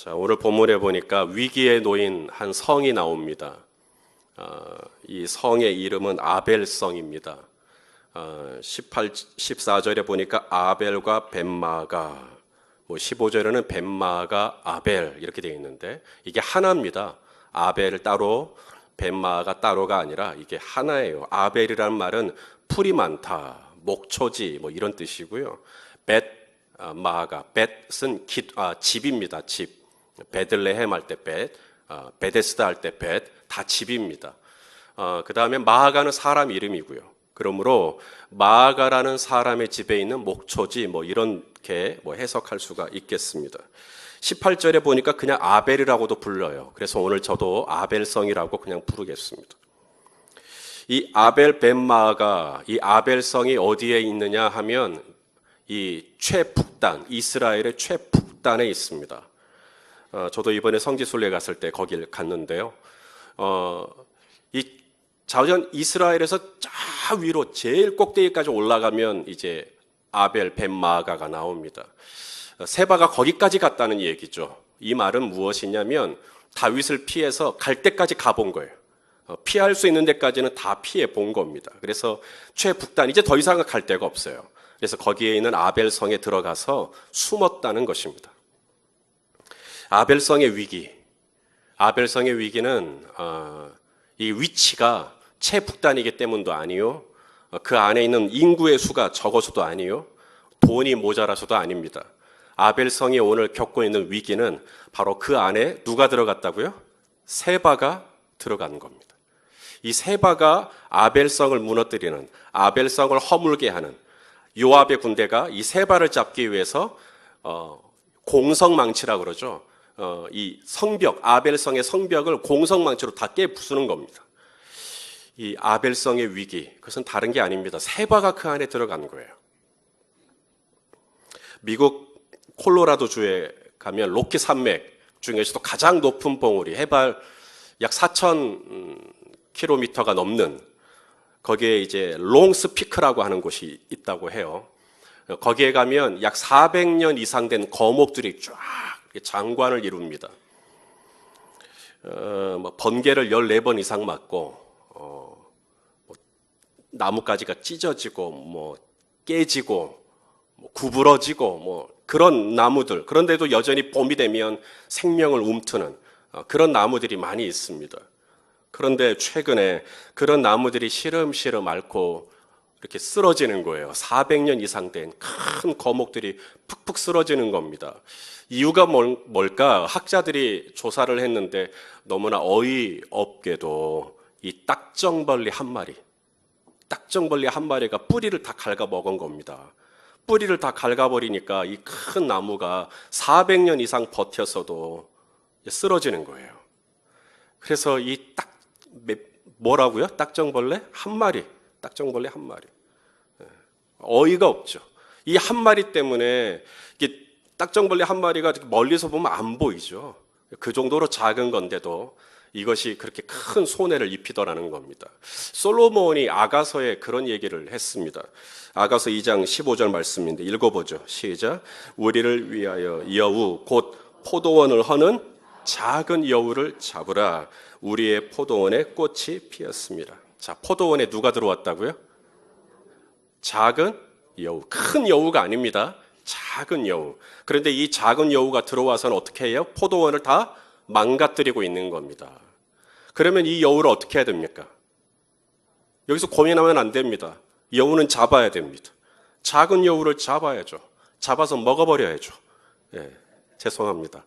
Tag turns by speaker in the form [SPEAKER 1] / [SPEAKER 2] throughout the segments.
[SPEAKER 1] 자, 오늘 본문에 보니까 위기에 놓인 한 성이 나옵니다. 이 성의 이름은 아벨성입니다. 14절에 보니까 아벨과 벳마가, 15절에는 벳마가 아벨 이렇게 되어 있는데 이게 하나입니다. 아벨 따로, 벳마가 따로가 아니라 이게 하나예요. 아벨이라는 말은 풀이 많다, 목초지 이런 뜻이고요. 벳마가, 벳은 집입니다. 집. 베들레헴 할 때 벳, 베데스다 할 때 벳, 다 집입니다. 그 다음에 마아가는 사람 이름이고요. 그러므로 마아가라는 사람의 집에 있는 목초지 이렇게 해석할 수가 있겠습니다. 18절에 보니까 그냥 아벨이라고도 불러요. 그래서 오늘 저도 아벨성이라고 그냥 부르겠습니다. 이 아벨 벳마아가, 이 아벨성이 어디에 있느냐 하면 이 최북단, 이스라엘의 최북단에 있습니다. 저도 이번에 성지순례 갔을 때 거길 갔는데요. 이 자전 이스라엘에서 저 위로 제일 꼭대기까지 올라가면 이제 아벨 벳마아가가 나옵니다. 세바가 거기까지 갔다는 얘기죠. 이 말은 무엇이냐면 다윗을 피해서 갈 때까지 가본 거예요. 피할 수 있는 데까지는 다 피해 본 겁니다. 그래서 최북단, 이제 더 이상 갈 데가 없어요. 그래서 거기에 있는 아벨성에 들어가서 숨었다는 것입니다. 아벨성의 위기. 아벨성의 위기는 이 위치가 최북단이기 때문도 아니요, 그 안에 있는 인구의 수가 적어서도 아니요, 돈이 모자라서도 아닙니다. 아벨성이 오늘 겪고 있는 위기는 바로 그 안에 누가 들어갔다고요? 세바가 들어간 겁니다. 이 세바가 아벨성을 무너뜨리는, 아벨성을 허물게 하는 요압의 군대가 이 세바를 잡기 위해서 공성망치라고 그러죠. 이 성벽, 아벨성의 성벽을 공성망치로 다 깨부수는 겁니다. 이 아벨성의 위기, 그것은 다른 게 아닙니다. 세바가 그 안에 들어간 거예요. 미국 콜로라도 주에 가면 로키 산맥 중에서도 가장 높은 봉우리, 해발 약 4,000km가 넘는, 거기에 이제 롱스 피크라고 하는 곳이 있다고 해요. 거기에 가면 약 400년 이상 된 거목들이 쫙 장관을 이룹니다. 번개를 14번 이상 맞고, 나뭇가지가 찢어지고, 깨지고, 구부러지고, 그런 나무들, 그런데도 여전히 봄이 되면 생명을 움트는 그런 나무들이 많이 있습니다. 그런데 최근에 그런 나무들이 시름시름 앓고 이렇게 쓰러지는 거예요. 400년 이상 된 큰 거목들이 푹푹 쓰러지는 겁니다. 이유가 뭘까? 학자들이 조사를 했는데 너무나 어이없게도 이 딱정벌레 한 마리가 뿌리를 다 갉아먹은 겁니다. 뿌리를 다 갉아버리니까 이 큰 나무가 400년 이상 버텼어도 쓰러지는 거예요. 그래서 뭐라고요? 딱정벌레 한 마리. 어이가 없죠. 이 한 마리 때문에 딱정벌레 한 마리가 멀리서 보면 안 보이죠. 그 정도로 작은 건데도 이것이 그렇게 큰 손해를 입히더라는 겁니다. 솔로몬이 아가서에 그런 얘기를 했습니다. 아가서 2장 15절 말씀인데 읽어보죠. 시작. 우리를 위하여 여우 곧 포도원을 허는 작은 여우를 잡으라. 우리의 포도원에 꽃이 피었습니다. 자, 포도원에 누가 들어왔다고요? 작은 여우. 큰 여우가 아닙니다. 작은 여우. 그런데 이 작은 여우가 들어와서는 어떻게 해요? 포도원을 다 망가뜨리고 있는 겁니다. 그러면 이 여우를 어떻게 해야 됩니까? 여기서 고민하면 안 됩니다. 여우는 잡아야 됩니다. 작은 여우를 잡아야죠. 잡아서 먹어버려야죠. 죄송합니다.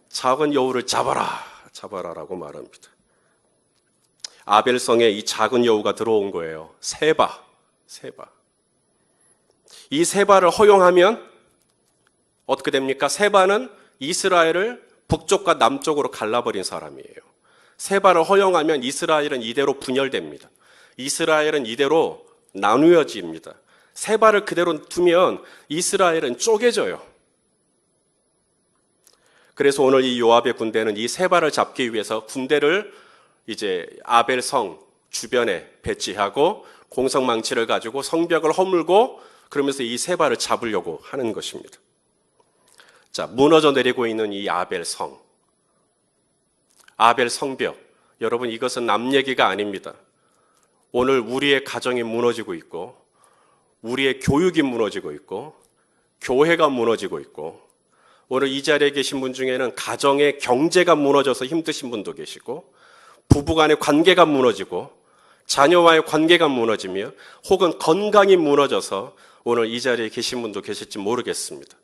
[SPEAKER 1] 작은 여우를 잡아라라고 말합니다. 아벨성에 이 작은 여우가 들어온 거예요. 세바. 이 세바를 허용하면 어떻게 됩니까? 세바는 이스라엘을 북쪽과 남쪽으로 갈라버린 사람이에요. 세바를 허용하면 이스라엘은 이대로 분열됩니다. 이스라엘은 이대로 나누어집니다. 세바를 그대로 두면 이스라엘은 쪼개져요. 그래서 오늘 이 요압의 군대는 이 세바를 잡기 위해서 군대를 이제 아벨성 주변에 배치하고 공성망치를 가지고 성벽을 허물고 그러면서 이 세바를 잡으려고 하는 것입니다. 자, 무너져 내리고 있는 이 아벨 성, 아벨 성벽. 여러분, 이것은 남 얘기가 아닙니다. 오늘 우리의 가정이 무너지고 있고, 우리의 교육이 무너지고 있고, 교회가 무너지고 있고, 오늘 이 자리에 계신 분 중에는 가정의 경제가 무너져서 힘드신 분도 계시고, 부부간의 관계가 무너지고, 자녀와의 관계가 무너지며, 혹은 건강이 무너져서 오늘 이 자리에 계신 분도 계실지 모르겠습니다.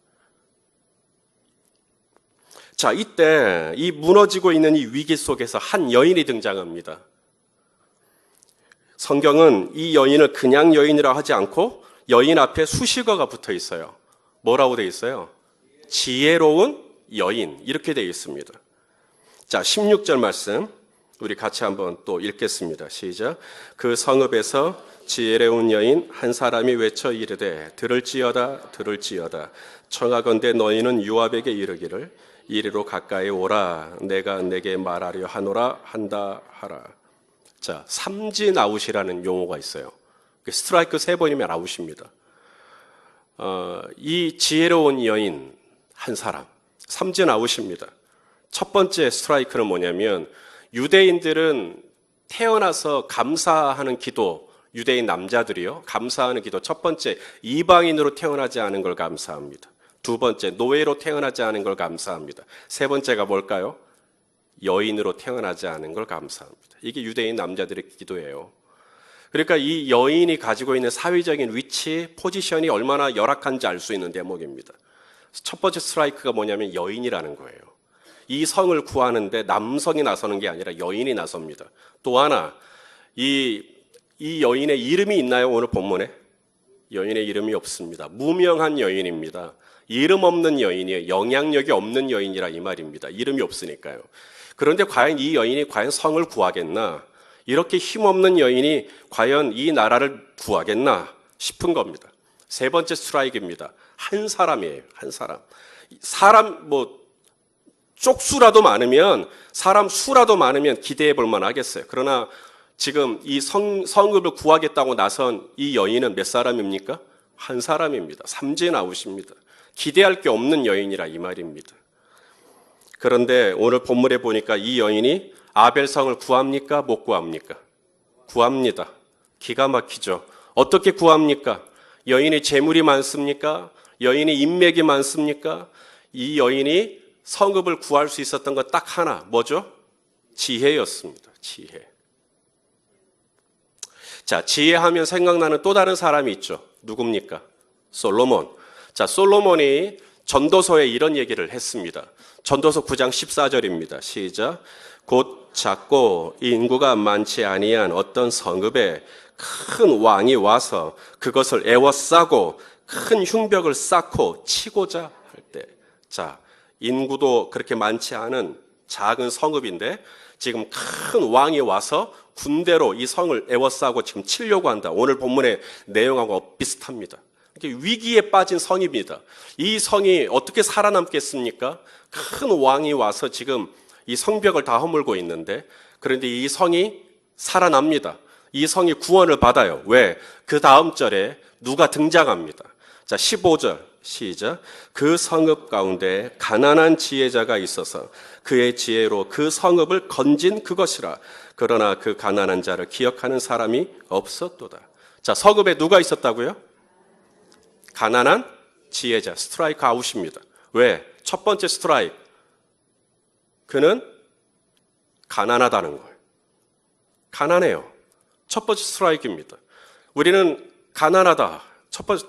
[SPEAKER 1] 자, 이때 이 무너지고 있는 이 위기 속에서 한 여인이 등장합니다. 성경은 이 여인을 그냥 여인이라 하지 않고 여인 앞에 수식어가 붙어 있어요. 뭐라고 되어 있어요? 지혜로운 여인, 이렇게 되어 있습니다. 자, 16절 말씀 우리 같이 한번 또 읽겠습니다. 시작. 그 성읍에서 지혜로운 여인 한 사람이 외쳐 이르되 들을지어다 들을지어다 청하건대 너희는 요압에게 이르기를 이리로 가까이 오라 내가 내게 말하려 하노라 한다 하라. 자, 삼진 아웃이라는 용어가 있어요. 스트라이크 3번이면 아웃입니다. 이 지혜로운 여인 한 사람, 삼진 아웃입니다. 첫 번째 스트라이크는 뭐냐면 유대인들은 태어나서 감사하는 기도, 유대인 남자들이요, 감사하는 기도. 첫 번째, 이방인으로 태어나지 않은 걸 감사합니다. 두 번째, 노예로 태어나지 않은 걸 감사합니다. 세 번째가 뭘까요? 여인으로 태어나지 않은 걸 감사합니다. 이게 유대인 남자들의 기도예요. 그러니까 이 여인이 가지고 있는 사회적인 위치, 포지션이 얼마나 열악한지 알 수 있는 대목입니다. 첫 번째 스트라이크가 뭐냐면 여인이라는 거예요. 이 성을 구하는데 남성이 나서는 게 아니라 여인이 나섭니다. 또 하나, 이 여인의 이름이 있나요? 오늘 본문에? 여인의 이름이 없습니다. 무명한 여인입니다. 이름 없는 여인이에요. 영향력이 없는 여인이라 이 말입니다. 이름이 없으니까요. 그런데 과연 이 여인이 과연 성을 구하겠나? 이렇게 힘없는 여인이 과연 이 나라를 구하겠나 싶은 겁니다. 세 번째 스트라이크입니다. 한 사람이에요. 한 사람. 사람 쪽수라도 많으면, 사람 수라도 많으면 기대해 볼 만하겠어요. 그러나 지금 이 성읍을 구하겠다고 나선 이 여인은 몇 사람입니까? 한 사람입니다. 삼진 아웃입니다. 기대할 게 없는 여인이라 이 말입니다. 그런데 오늘 본문에 보니까 이 여인이 아벨성을 구합니까? 못 구합니까? 구합니다. 기가 막히죠. 어떻게 구합니까? 여인이 재물이 많습니까? 여인이 인맥이 많습니까? 이 여인이 성읍을 구할 수 있었던 것 딱 하나, 뭐죠? 지혜였습니다. 지혜. 자, 지혜하면 생각나는 또 다른 사람이 있죠. 누굽니까? 솔로몬. 자, 솔로몬이 전도서에 이런 얘기를 했습니다. 전도서 9장 14절입니다. 시작. 곧 작고 인구가 많지 아니한 어떤 성읍에 큰 왕이 와서 그것을 애워싸고 큰 흉벽을 쌓고 치고자 할 때. 자, 인구도 그렇게 많지 않은 작은 성읍인데 지금 큰 왕이 와서 군대로 이 성을 애워싸고 지금 치려고 한다. 오늘 본문의 내용하고 비슷합니다. 위기에 빠진 성입니다. 이 성이 어떻게 살아남겠습니까? 큰 왕이 와서 지금 이 성벽을 다 허물고 있는데, 그런데 이 성이 살아납니다. 이 성이 구원을 받아요. 왜? 그 다음 절에 누가 등장합니다. 자, 15절 시작. 그 성읍 가운데 가난한 지혜자가 있어서 그의 지혜로 그 성읍을 건진 그것이라. 그러나 그 가난한 자를 기억하는 사람이 없었도다. 자, 성읍에 누가 있었다고요? 가난한 지혜자. 스트라이크 아웃입니다. 왜? 첫 번째 스트라이크. 그는 가난하다는 거예요. 가난해요. 첫 번째 스트라이크입니다. 우리는 가난하다.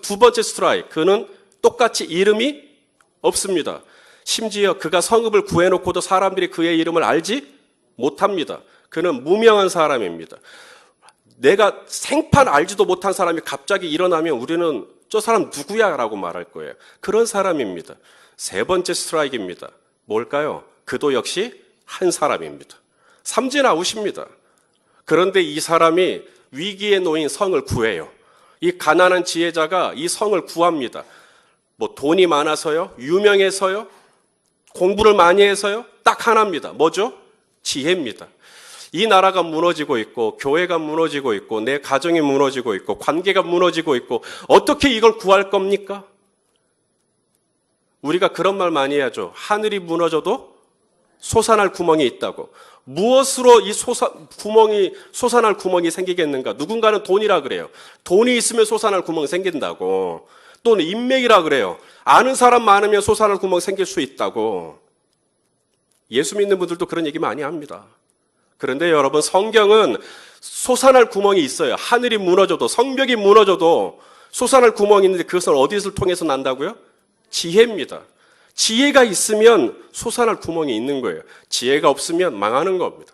[SPEAKER 1] 두 번째 스트라이크. 그는 똑같이 이름이 없습니다. 심지어 그가 성읍을 구해놓고도 사람들이 그의 이름을 알지 못합니다. 그는 무명한 사람입니다. 내가 생판 알지도 못한 사람이 갑자기 일어나면 우리는 저 사람 누구야? 라고 말할 거예요. 그런 사람입니다. 세 번째 스트라이크입니다. 뭘까요? 그도 역시 한 사람입니다. 삼진 아웃입니다. 그런데 이 사람이 위기에 놓인 성을 구해요. 이 가난한 지혜자가 이 성을 구합니다. 돈이 많아서요? 유명해서요? 공부를 많이 해서요? 딱 하나입니다. 뭐죠? 지혜입니다. 이 나라가 무너지고 있고, 교회가 무너지고 있고, 내 가정이 무너지고 있고, 관계가 무너지고 있고, 어떻게 이걸 구할 겁니까? 우리가 그런 말 많이 하죠. 하늘이 무너져도 솟아날 구멍이 있다고. 무엇으로 이 솟아날 구멍이 생기겠는가? 누군가는 돈이라 그래요. 돈이 있으면 솟아날 구멍이 생긴다고. 또는 인맥이라 그래요. 아는 사람 많으면 솟아날 구멍이 생길 수 있다고. 예수 믿는 분들도 그런 얘기 많이 합니다. 그런데 여러분, 성경은 솟아날 구멍이 있어요. 하늘이 무너져도, 성벽이 무너져도 솟아날 구멍이 있는데 그것을 어디서 통해서 난다고요? 지혜입니다. 지혜가 있으면 솟아날 구멍이 있는 거예요. 지혜가 없으면 망하는 겁니다.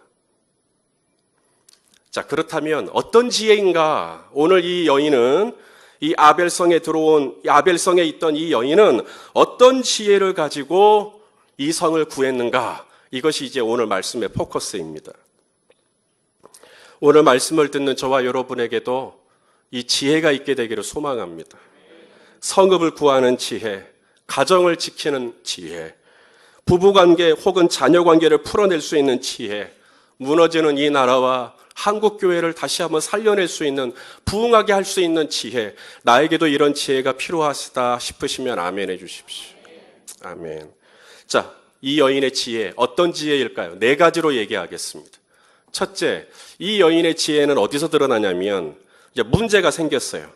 [SPEAKER 1] 자, 그렇다면 어떤 지혜인가? 오늘 이 여인은, 이 아벨성에 있던 이 여인은 어떤 지혜를 가지고 이 성을 구했는가? 이것이 이제 오늘 말씀의 포커스입니다. 오늘 말씀을 듣는 저와 여러분에게도 이 지혜가 있게 되기를 소망합니다. 성읍을 구하는 지혜, 가정을 지키는 지혜, 부부관계 혹은 자녀관계를 풀어낼 수 있는 지혜, 무너지는 이 나라와 한국교회를 다시 한번 살려낼 수 있는, 부흥하게 할 수 있는 지혜, 나에게도 이런 지혜가 필요하시다 싶으시면 아멘 해주십시오. 아멘. 자, 이 여인의 지혜, 어떤 지혜일까요? 4가지로 얘기하겠습니다. 첫째, 이 여인의 지혜는 어디서 드러나냐면 이제 문제가 생겼어요.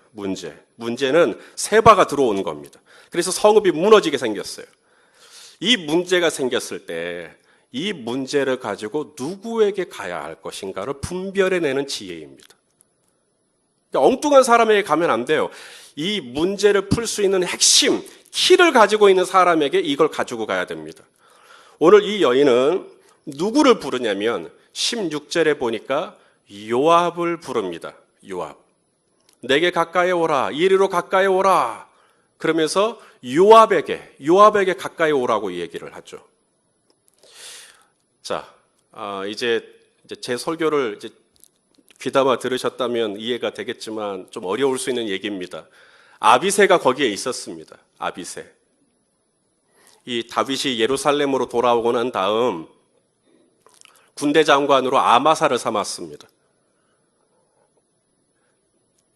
[SPEAKER 1] 문제는 세바가 들어온 겁니다. 그래서 성읍이 무너지게 생겼어요. 이 문제가 생겼을 때 이 문제를 가지고 누구에게 가야 할 것인가를 분별해내는 지혜입니다. 엉뚱한 사람에게 가면 안 돼요. 이 문제를 풀 수 있는 핵심, 키를 가지고 있는 사람에게 이걸 가지고 가야 됩니다. 오늘 이 여인은 누구를 부르냐면 16절에 보니까 요압을 부릅니다. 요압. 내게 가까이 오라. 이리로 가까이 오라. 그러면서 요압에게 가까이 오라고 얘기를 하죠. 자, 이제 제 설교를 이제 귀담아 들으셨다면 이해가 되겠지만 좀 어려울 수 있는 얘기입니다. 아비새가 거기에 있었습니다. 아비새. 이 다윗이 예루살렘으로 돌아오고 난 다음 군대 장관으로 아마사를 삼았습니다.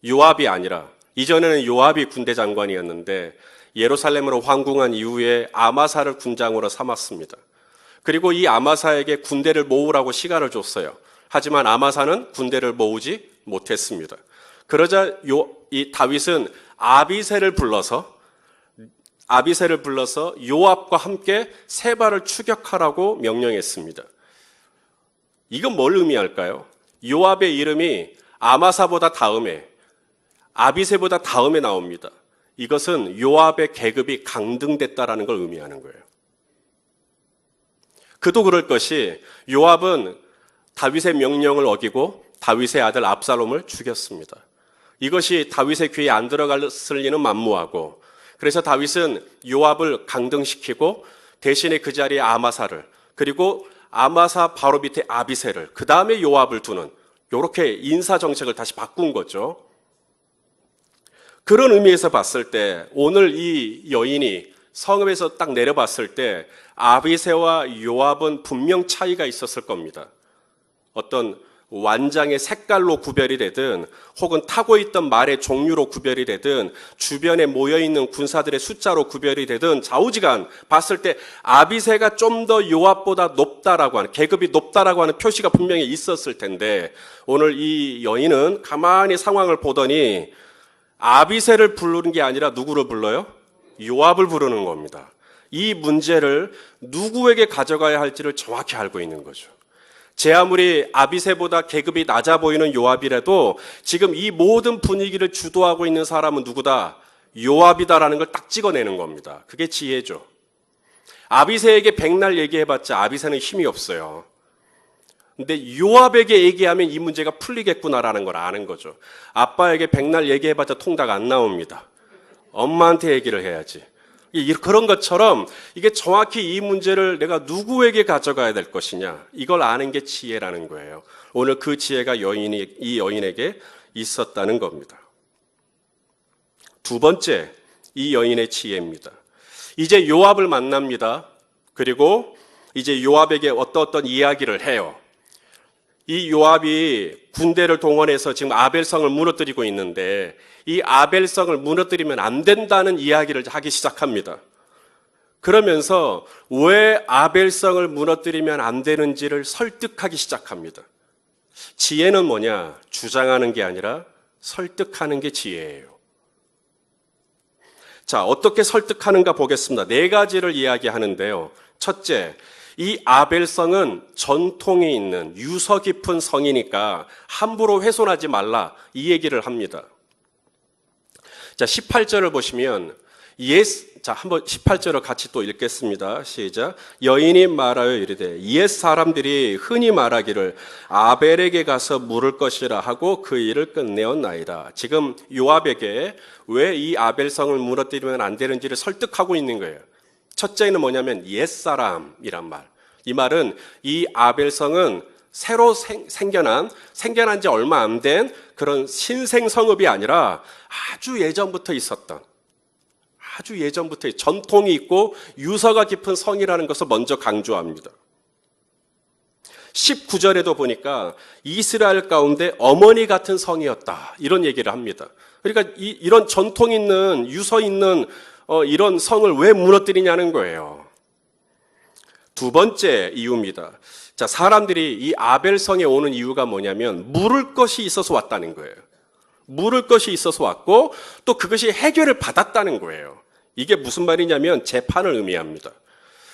[SPEAKER 1] 요압이 아니라, 이전에는 요압이 군대 장관이었는데 예루살렘으로 황궁한 이후에 아마사를 군장으로 삼았습니다. 그리고 이 아마사에게 군대를 모으라고 시간을 줬어요. 하지만 아마사는 군대를 모으지 못했습니다. 그러자 이 다윗은 아비새를 불러서 요압과 함께 세바를 추격하라고 명령했습니다. 이건 뭘 의미할까요? 요압의 이름이 아마사보다 다음에, 아비새보다 다음에 나옵니다. 이것은 요압의 계급이 강등됐다라는 걸 의미하는 거예요. 그도 그럴 것이 요압은 다윗의 명령을 어기고 다윗의 아들 압살롬을 죽였습니다. 이것이 다윗의 귀에 안 들어갔을 리는 만무하고, 그래서 다윗은 요압을 강등시키고 대신에 그 자리에 아마사를, 그리고 아마사 바로 밑에 아비새를, 그 다음에 요압을 두는, 이렇게 인사정책을 다시 바꾼 거죠. 그런 의미에서 봤을 때 오늘 이 여인이 성읍에서 딱 내려봤을 때 아비새와 요압은 분명 차이가 있었을 겁니다. 어떤 완장의 색깔로 구별이 되든 혹은 타고 있던 말의 종류로 구별이 되든 주변에 모여있는 군사들의 숫자로 구별이 되든 좌우지간 봤을 때 아비새가 좀 더 요압보다 높다라고 하는, 계급이 높다라고 하는 표시가 분명히 있었을 텐데 오늘 이 여인은 가만히 상황을 보더니 아비새를 부르는 게 아니라 누구를 불러요? 요압을 부르는 겁니다. 이 문제를 누구에게 가져가야 할지를 정확히 알고 있는 거죠. 제 아무리 아비새보다 계급이 낮아 보이는 요압이라도 지금 이 모든 분위기를 주도하고 있는 사람은 누구다? 요압이다라는 걸 딱 찍어내는 겁니다. 그게 지혜죠. 아비새에게 백날 얘기해봤자 아비새는 힘이 없어요. 근데 요압에게 얘기하면 이 문제가 풀리겠구나라는 걸 아는 거죠. 아빠에게 백날 얘기해봤자 통닭 안 나옵니다. 엄마한테 얘기를 해야지. 그런 것처럼 이게 정확히 이 문제를 내가 누구에게 가져가야 될 것이냐, 이걸 아는 게 지혜라는 거예요. 오늘 그 지혜가 이 여인에게 있었다는 겁니다. 두 번째, 이 여인의 지혜입니다. 이제 요압을 만납니다. 그리고 이제 요압에게 어떤 이야기를 해요. 이 요압이 군대를 동원해서 지금 아벨성을 무너뜨리고 있는데 이 아벨성을 무너뜨리면 안 된다는 이야기를 하기 시작합니다. 그러면서 왜 아벨성을 무너뜨리면 안 되는지를 설득하기 시작합니다. 지혜는 뭐냐? 주장하는 게 아니라 설득하는 게 지혜예요. 자, 어떻게 설득하는가 보겠습니다. 네 가지를 이야기하는데요. 첫째, 이 아벨성은 전통이 있는 유서 깊은 성이니까 함부로 훼손하지 말라, 이 얘기를 합니다. 자, 18절을 보시면 자, 한번 18절을 같이 또 읽겠습니다. 시작. 여인이 말하여 이르되 옛 사람들이 흔히 말하기를 아벨에게 가서 물을 것이라 하고 그 일을 끝내었나이다. 지금 요압에게 왜 이 아벨성을 무너뜨리면 안 되는지를 설득하고 있는 거예요. 첫째는 뭐냐면 옛사람이란 말. 이 말은 이 아벨성은 새로 생겨난 지 얼마 안 된 그런 신생 성읍이 아니라 아주 예전부터 있었던, 아주 예전부터 전통이 있고 유서가 깊은 성이라는 것을 먼저 강조합니다. 19절에도 보니까 이스라엘 가운데 어머니 같은 성이었다, 이런 얘기를 합니다. 그러니까 이런 전통 있는, 유서 있는 이런 성을 왜 무너뜨리냐는 거예요. 두 번째 이유입니다. 자, 사람들이 이 아벨성에 오는 이유가 뭐냐면 물을 것이 있어서 왔다는 거예요. 물을 것이 있어서 왔고 또 그것이 해결을 받았다는 거예요. 이게 무슨 말이냐면 재판을 의미합니다.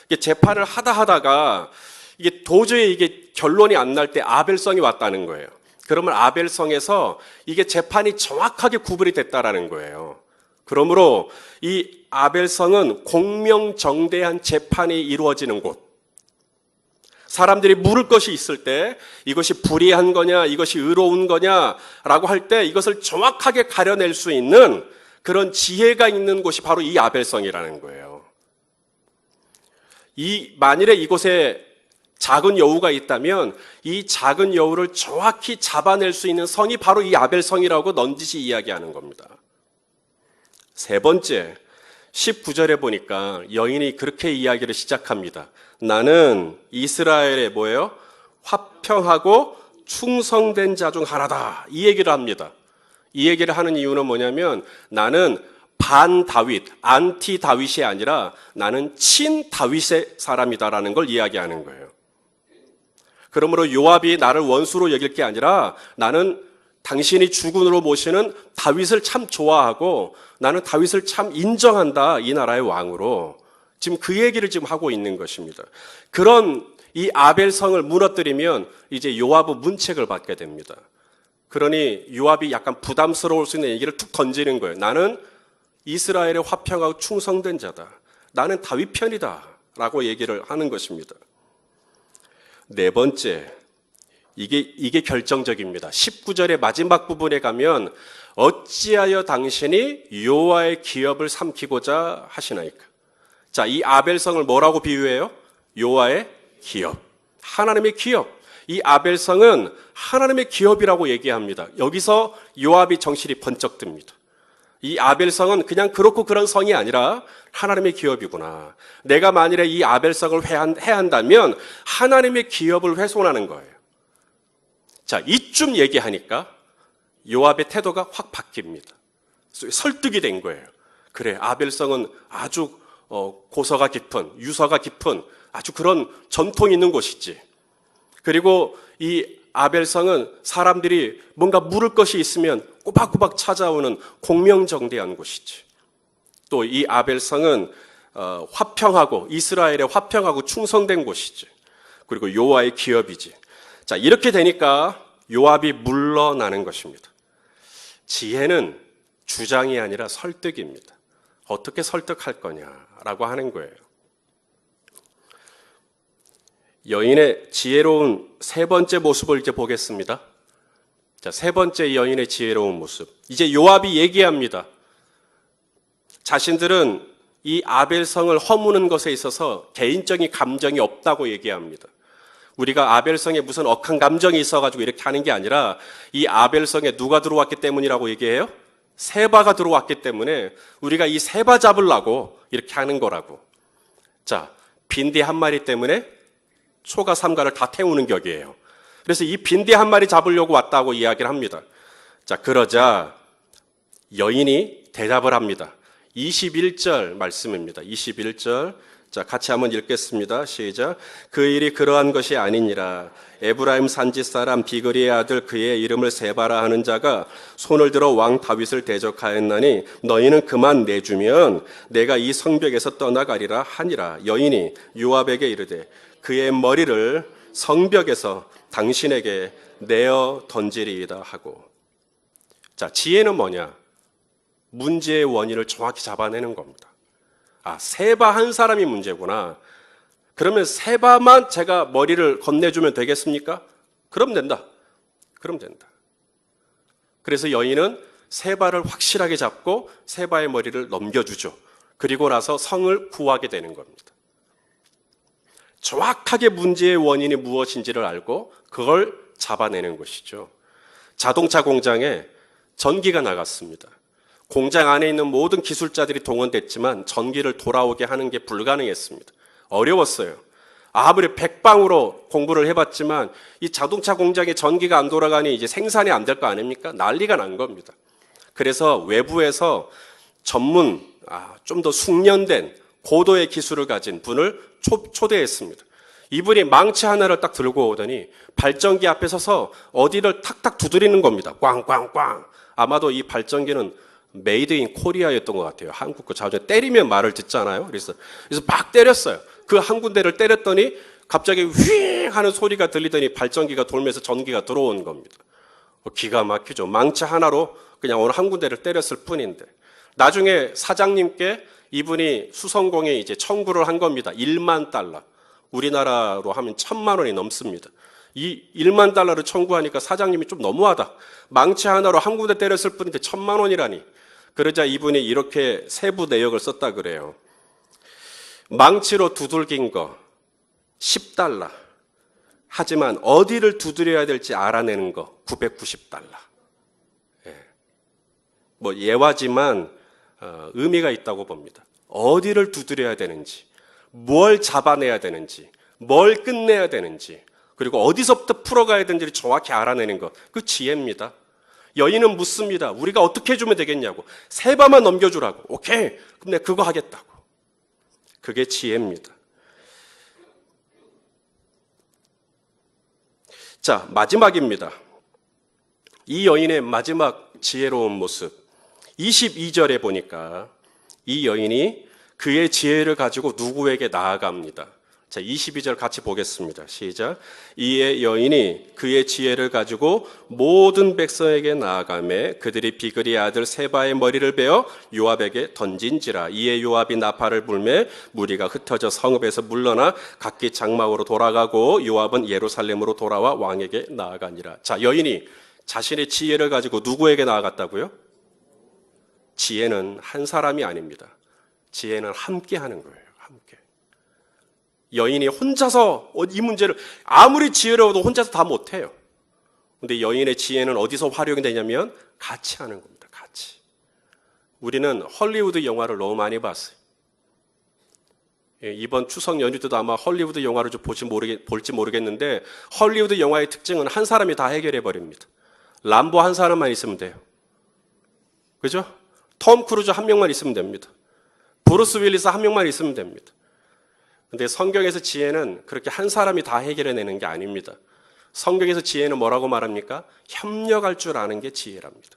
[SPEAKER 1] 이게 재판을 하다가 이게 도저히 이게 결론이 안 날 때 아벨성이 왔다는 거예요. 그러면 아벨성에서 이게 재판이 정확하게 구분이 됐다라는 거예요. 그러므로 이 아벨성은 공명정대한 재판이 이루어지는 곳. 사람들이 물을 것이 있을 때 이것이 불의한 거냐, 이것이 의로운 거냐라고 할 때 이것을 정확하게 가려낼 수 있는 그런 지혜가 있는 곳이 바로 이 아벨성이라는 거예요. 만일에 이곳에 작은 여우가 있다면 이 작은 여우를 정확히 잡아낼 수 있는 성이 바로 이 아벨성이라고 넌지시 이야기하는 겁니다. 세 번째, 19절에 보니까 여인이 그렇게 이야기를 시작합니다. 나는 이스라엘의 뭐예요? 화평하고 충성된 자 중 하나다. 이 얘기를 합니다. 이 얘기를 하는 이유는 뭐냐면 나는 반 다윗, 안티 다윗이 아니라 나는 친 다윗의 사람이다라는 걸 이야기하는 거예요. 그러므로 요압이 나를 원수로 여길 게 아니라 나는 당신이 주군으로 모시는 다윗을 참 좋아하고 나는 다윗을 참 인정한다, 이 나라의 왕으로. 지금 그 얘기를 지금 하고 있는 것입니다. 그런 이 아벨성을 무너뜨리면 이제 요압은 문책을 받게 됩니다. 그러니 요압이 약간 부담스러울 수 있는 얘기를 툭 던지는 거예요. 나는 이스라엘의 화평하고 충성된 자다. 나는 다윗 편이다. 라고 얘기를 하는 것입니다. 네 번째, 이게 결정적입니다. 19절의 마지막 부분에 가면 어찌하여 당신이 여호와의 기업을 삼키고자 하시나이까. 자, 이 아벨성을 뭐라고 비유해요? 여호와의 기업. 하나님의 기업. 이 아벨성은 하나님의 기업이라고 얘기합니다. 여기서 요압이 정신이 번쩍 듭니다. 이 아벨성은 그냥 그렇고 그런 성이 아니라 하나님의 기업이구나. 내가 만일에 이 아벨성을 해한다면 하나님의 기업을 훼손하는 거예요. 자, 이쯤 얘기하니까 요압의 태도가 확 바뀝니다. 설득이 된 거예요. 그래, 아벨성은 아주 고서가 깊은, 유서가 깊은 아주 그런 전통이 있는 곳이지. 그리고 이 아벨성은 사람들이 뭔가 물을 것이 있으면 꼬박꼬박 찾아오는 공명정대한 곳이지. 또 이 아벨성은 화평하고 이스라엘의 화평하고 충성된 곳이지. 그리고 여호와의 기업이지. 자, 이렇게 되니까 요압이 물러나는 것입니다. 지혜는 주장이 아니라 설득입니다. 어떻게 설득할 거냐라고 하는 거예요. 여인의 지혜로운 세 번째 모습을 이제 보겠습니다. 자, 세 번째 여인의 지혜로운 모습. 이제 요압이 얘기합니다. 자신들은 이 아벨성을 허무는 것에 있어서 개인적인 감정이 없다고 얘기합니다. 우리가 아벨성에 무슨 억한 감정이 있어가지고 이렇게 하는 게 아니라 이 아벨성에 누가 들어왔기 때문이라고 얘기해요? 세바가 들어왔기 때문에 우리가 이 세바 잡으려고 이렇게 하는 거라고. 자, 빈대 한 마리 때문에 소가 삼가를 다 태우는 격이에요. 그래서 이 빈대 한 마리 잡으려고 왔다고 이야기를 합니다. 자, 그러자 여인이 대답을 합니다. 21절 말씀입니다. 21절 자, 같이 한번 읽겠습니다. 시작. 그 일이 그러한 것이 아니니라. 에브라임 산지 사람 비그리의 아들 그의 이름을 세바라 하는 자가 손을 들어 왕 다윗을 대적하였나니 너희는 그만 내주면 내가 이 성벽에서 떠나가리라 하니라. 여인이 요압에게 이르되 그의 머리를 성벽에서 당신에게 내어 던지리이다 하고. 자, 지혜는 뭐냐? 문제의 원인을 정확히 잡아내는 겁니다. 아, 세바 한 사람이 문제구나. 그러면 세바만 제가 머리를 건네주면 되겠습니까? 그럼 된다. 그럼 된다. 그래서 여인은 세바를 확실하게 잡고 세바의 머리를 넘겨주죠. 그리고 나서 성을 구하게 되는 겁니다. 정확하게 문제의 원인이 무엇인지를 알고 그걸 잡아내는 것이죠. 자동차 공장에 전기가 나갔습니다. 공장 안에 있는 모든 기술자들이 동원됐지만 전기를 돌아오게 하는 게 불가능했습니다. 어려웠어요. 아무리 백방으로 공부를 해봤지만 이 자동차 공장에 전기가 안 돌아가니 이제 생산이 안 될 거 아닙니까? 난리가 난 겁니다. 그래서 외부에서 전문, 좀 더 숙련된 고도의 기술을 가진 분을 초대했습니다. 이분이 망치 하나를 딱 들고 오더니 발전기 앞에 서서 어디를 탁탁 두드리는 겁니다. 꽝꽝꽝. 아마도 이 발전기는 메이드 인 코리아였던 것 같아요. 한국 거 자주 때리면 말을 듣잖아요. 그래서 막 때렸어요. 그 한 군데를 때렸더니 갑자기 휘 하는 소리가 들리더니 발전기가 돌면서 전기가 들어온 겁니다. 기가 막히죠. 망치 하나로 그냥 어느 한 군데를 때렸을 뿐인데 나중에 사장님께 이분이 수성공에 이제 청구를 한 겁니다. 1만 달러. 우리나라로 하면 1,000만 원이 넘습니다. 이 1만 달러를 청구하니까 사장님이 좀 너무하다. 망치 하나로 한 군데 때렸을 뿐인데 1,000만 원이라니. 그러자 이분이 이렇게 세부 내역을 썼다 그래요. 망치로 두들긴 거 10달러. 하지만 어디를 두드려야 될지 알아내는 거 990달러. 뭐 예화지만 의미가 있다고 봅니다. 어디를 두드려야 되는지, 뭘 잡아내야 되는지, 뭘 끝내야 되는지, 그리고 어디서부터 풀어가야 되는지를 정확히 알아내는 것, 그 지혜입니다. 여인은 묻습니다. 우리가 어떻게 해주면 되겠냐고. 세바만 넘겨주라고. 오케이. 그럼 내가 그거 하겠다고. 그게 지혜입니다. 자, 마지막입니다. 이 여인의 마지막 지혜로운 모습. 22절에 보니까 이 여인이 그의 지혜를 가지고 누구에게 나아갑니다. 자, 22절 같이 보겠습니다. 시작. 이에 여인이 그의 지혜를 가지고 모든 백성에게 나아가매 그들이 비그리 아들 세바의 머리를 베어 요압에게 던진지라. 이에 요압이 나팔을 불매 무리가 흩어져 성읍에서 물러나 각기 장막으로 돌아가고 요압은 예루살렘으로 돌아와 왕에게 나아가니라. 자, 여인이 자신의 지혜를 가지고 누구에게 나아갔다고요? 지혜는 한 사람이 아닙니다. 지혜는 함께 하는 거예요. 함께. 여인이 혼자서 이 문제를 아무리 지혜로워도 혼자서 다 못해요. 근데 여인의 지혜는 어디서 활용이 되냐면 같이 하는 겁니다. 같이. 우리는 헐리우드 영화를 너무 많이 봤어요. 이번 추석 연휴 때도 아마 헐리우드 영화를 좀 볼지 모르겠는데 헐리우드 영화의 특징은 한 사람이 다 해결해 버립니다. 람보 한 사람만 있으면 돼요. 그죠? 톰 크루즈 한 명만 있으면 됩니다. 브루스 윌리스 한 명만 있으면 됩니다. 근데 성경에서 지혜는 그렇게 한 사람이 다 해결해내는 게 아닙니다. 성경에서 지혜는 뭐라고 말합니까? 협력할 줄 아는 게 지혜랍니다.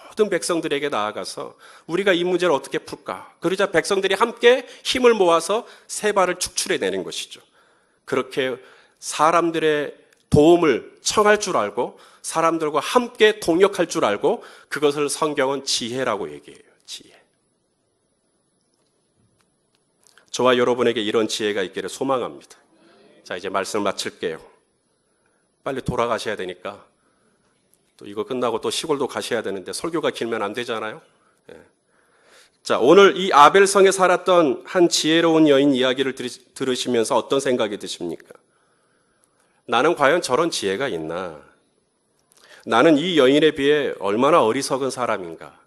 [SPEAKER 1] 모든 백성들에게 나아가서 우리가 이 문제를 어떻게 풀까? 그러자 백성들이 함께 힘을 모아서 세바를 축출해내는 것이죠. 그렇게 사람들의 도움을 청할 줄 알고 사람들과 함께 동역할 줄 알고 그것을 성경은 지혜라고 얘기해요. 지혜. 저와 여러분에게 이런 지혜가 있기를 소망합니다. 자, 이제 말씀을 마칠게요. 빨리 돌아가셔야 되니까 또 이거 끝나고 또 시골도 가셔야 되는데 설교가 길면 안 되잖아요. 자, 오늘 이 아벨성에 살았던 한 지혜로운 여인 이야기를 들으시면서 어떤 생각이 드십니까? 나는 과연 저런 지혜가 있나? 나는 이 여인에 비해 얼마나 어리석은 사람인가?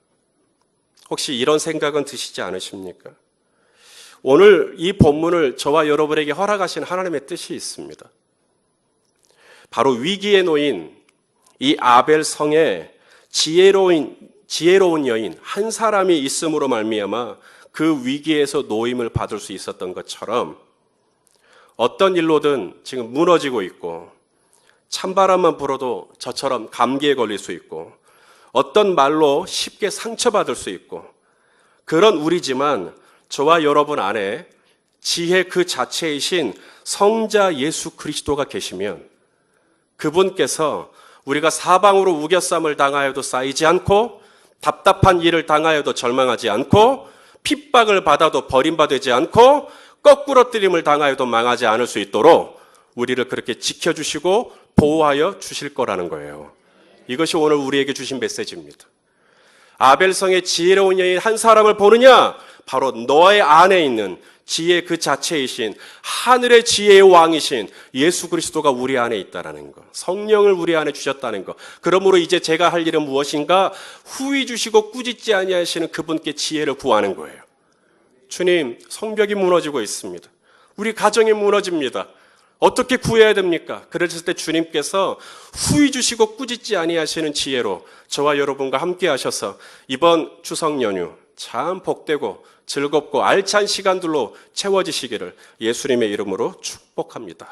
[SPEAKER 1] 혹시 이런 생각은 드시지 않으십니까? 오늘 이 본문을 저와 여러분에게 허락하신 하나님의 뜻이 있습니다. 바로 위기에 놓인 이 아벨성에 지혜로운 여인 한 사람이 있음으로 말미암아 그 위기에서 노임을 받을 수 있었던 것처럼 어떤 일로든 지금 무너지고 있고 찬바람만 불어도 저처럼 감기에 걸릴 수 있고 어떤 말로 쉽게 상처받을 수 있고 그런 우리지만 저와 여러분 안에 지혜 그 자체이신 성자 예수 그리스도가 계시면 그분께서 우리가 사방으로 우겨쌈을 당하여도 쌓이지 않고 답답한 일을 당하여도 절망하지 않고 핍박을 받아도 버림받지 않고 거꾸러뜨림을 당하여도 망하지 않을 수 있도록 우리를 그렇게 지켜주시고 보호하여 주실 거라는 거예요. 이것이 오늘 우리에게 주신 메시지입니다. 아벨성의 지혜로운 여인 한 사람을 보느냐? 바로 너의 안에 있는 지혜 그 자체이신 하늘의 지혜의 왕이신 예수 그리스도가 우리 안에 있다라는 것, 성령을 우리 안에 주셨다는 것. 그러므로 이제 제가 할 일은 무엇인가? 후히 주시고 꾸짖지 아니하시는 그분께 지혜를 구하는 거예요. 주님, 성벽이 무너지고 있습니다. 우리 가정이 무너집니다. 어떻게 구해야 됩니까? 그랬을 때 주님께서 후히 주시고 꾸짖지 아니하시는 지혜로 저와 여러분과 함께 하셔서 이번 추석 연휴 참 복되고 즐겁고 알찬 시간들로 채워지시기를 예수님의 이름으로 축복합니다.